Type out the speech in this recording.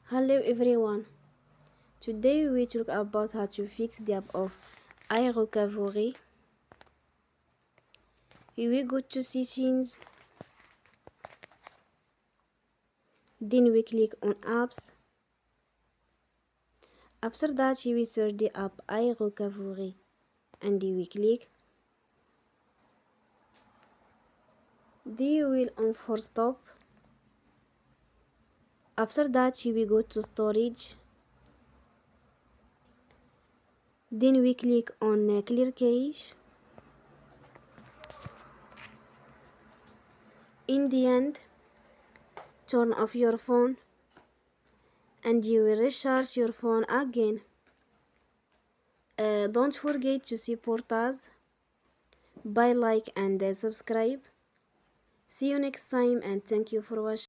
Hello everyone. Today we talk about how to fix the app of iRockavory. We will go to settings. Then we click on apps. After that we search the app iRockavory and we click. Then you will on force stop. After that we go to storage. Then we click on clear cache. In the end, turn off your phone and you will recharge your phone again. Don't forget to support us by like and subscribe. See you next time and thank you for watching.